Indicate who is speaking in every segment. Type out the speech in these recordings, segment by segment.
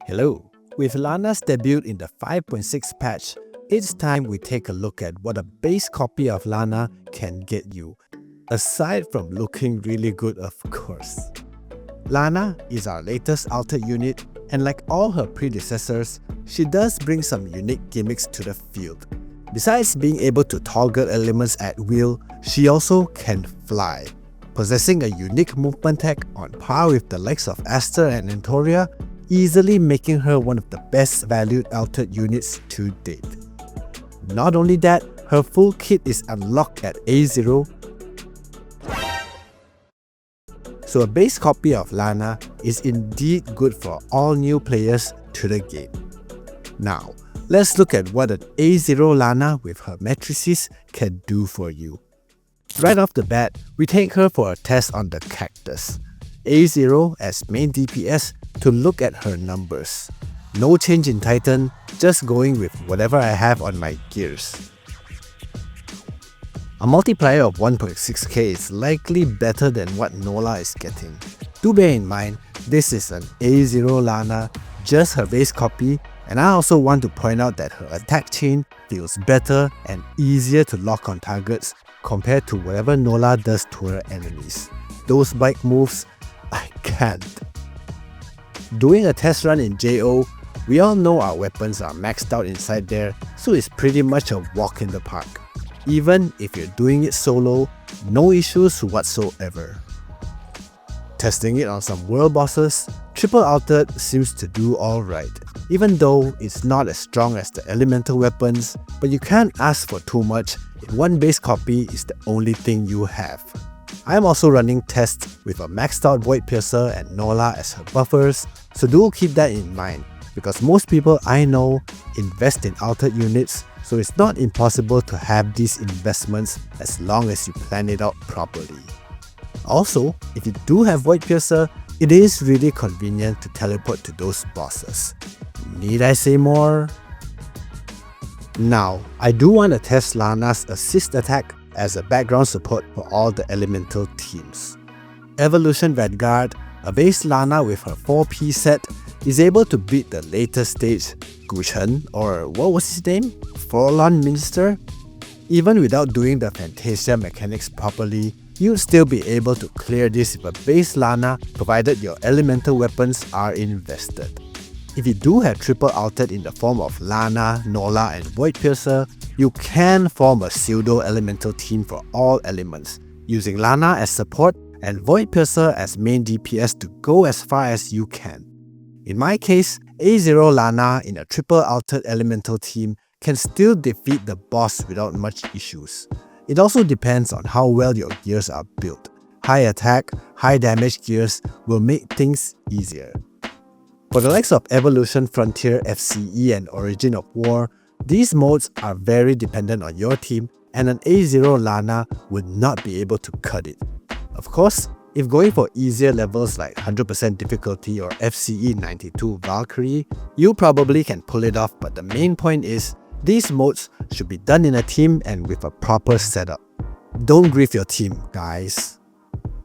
Speaker 1: Hello! With Lana's debut in the 5.6 patch, it's time we take a look at what a base copy of Lana can get you, aside from looking really good of course. Lana is our latest altered unit, and like all her predecessors, she does bring some unique gimmicks to the field. Besides being able to toggle elements at will, she also can fly, possessing a unique movement tech on par with the likes of Aster and Antoria, easily making her one of the best valued altered units to date. Not only that, her full kit is unlocked at A0, so a base copy of Lana is indeed good for all new players to the game. Now, let's look at what an A0 Lana with her matrices can do for you. Right off the bat, we take her for a test on the cactus. A0 as main DPS to look at her numbers. No change in Titan, just going with whatever I have on my gears. A multiplier of 1.6k is likely better than what Nola is getting. Do bear in mind, this is an A0 Lana, just her base copy, and I also want to point out that her attack chain feels better and easier to lock on targets compared to whatever Nola does to her enemies. Those bike moves, I can't. Doing a test run in JO, we all know our weapons are maxed out inside there, so it's pretty much a walk in the park. Even if you're doing it solo, no issues whatsoever. Testing it on some world bosses, Triple Altered seems to do alright, even though it's not as strong as the elemental weapons, but you can't ask for too much if one base copy is the only thing you have. I am also running tests with a maxed out Void Piercer and Nola as her buffers, so do keep that in mind, because most people I know invest in altered units, so it's not impossible to have these investments as long as you plan it out properly. Also, if you do have Void Piercer, it is really convenient to teleport to those bosses. Need I say more? Now, I do want to test Lana's assist attack as a background support for all the elemental teams. Evolution Vanguard, a base Lana with her 4P set, is able to beat the latest stage, Guchen, or what was his name? Forlorn Minster? Even without doing the Fantasia mechanics properly, you'd still be able to clear this with a base Lana provided your elemental weapons are invested. If you do have triple altered in the form of Lana, Nola and Void Piercer, you can form a pseudo-elemental team for all elements, using Lana as support and Void Piercer as main DPS to go as far as you can. In my case, A0 Lana in a triple altered elemental team can still defeat the boss without much issues. It also depends on how well your gears are built. High attack, high damage gears will make things easier. For the likes of Evolution, Frontier, FCE and Origin of War, these modes are very dependent on your team, and an A0 Lana would not be able to cut it. Of course, if going for easier levels like 100% difficulty or FCE 92 Valkyrie, you probably can pull it off, but the main point is, these modes should be done in a team and with a proper setup. Don't grief your team, guys.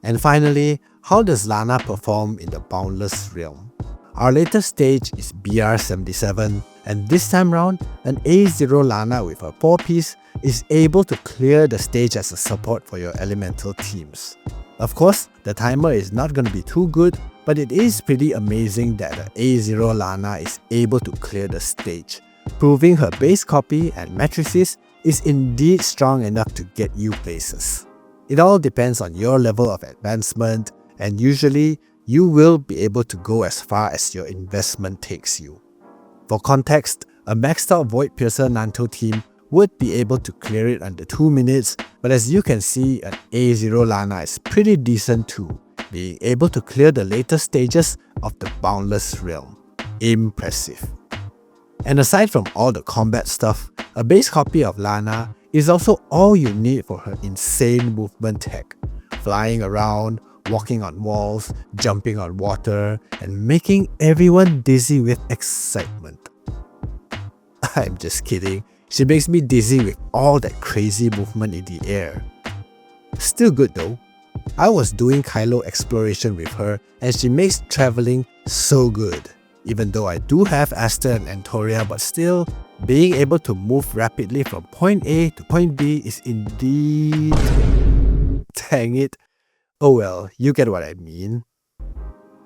Speaker 1: And finally, how does Lana perform in the Boundless realm? Our latest stage is BR77, and this time round, an A0 Lana with her 4-piece is able to clear the stage as a support for your elemental teams. Of course, the timer is not going to be too good, but it is pretty amazing that an A0 Lana is able to clear the stage, proving her base copy and matrices is indeed strong enough to get you places. It all depends on your level of advancement, and usually, you will be able to go as far as your investment takes you. For context, a maxed out Void Piercer Nanto team would be able to clear it under 2 minutes, but as you can see, an A0 Lana is pretty decent too, being able to clear the later stages of the Boundless realm. Impressive. And aside from all the combat stuff, a base copy of Lana is also all you need for her insane movement tech. Flying around, walking on walls, jumping on water, and making everyone dizzy with excitement. I'm just kidding, she makes me dizzy with all that crazy movement in the air. Still good though. I was doing Kylo exploration with her and she makes traveling so good. Even though I do have Aster and Antoria, but still, being able to move rapidly from point A to point B is indeed... Dang it. Oh well, you get what I mean.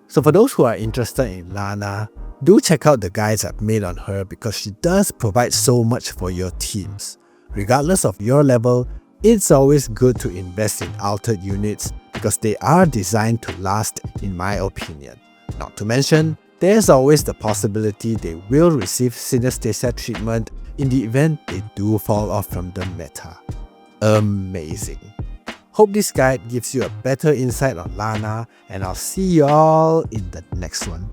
Speaker 1: So for those who are interested in Lana, do check out the guides I've made on her because she does provide so much for your teams. Regardless of your level, it's always good to invest in altered units because they are designed to last, in my opinion. Not to mention, there's always the possibility they will receive synesthesia treatment in the event they do fall off from the meta. Amazing. Hope this guide gives you a better insight on Lana, and I'll see y'all in the next one.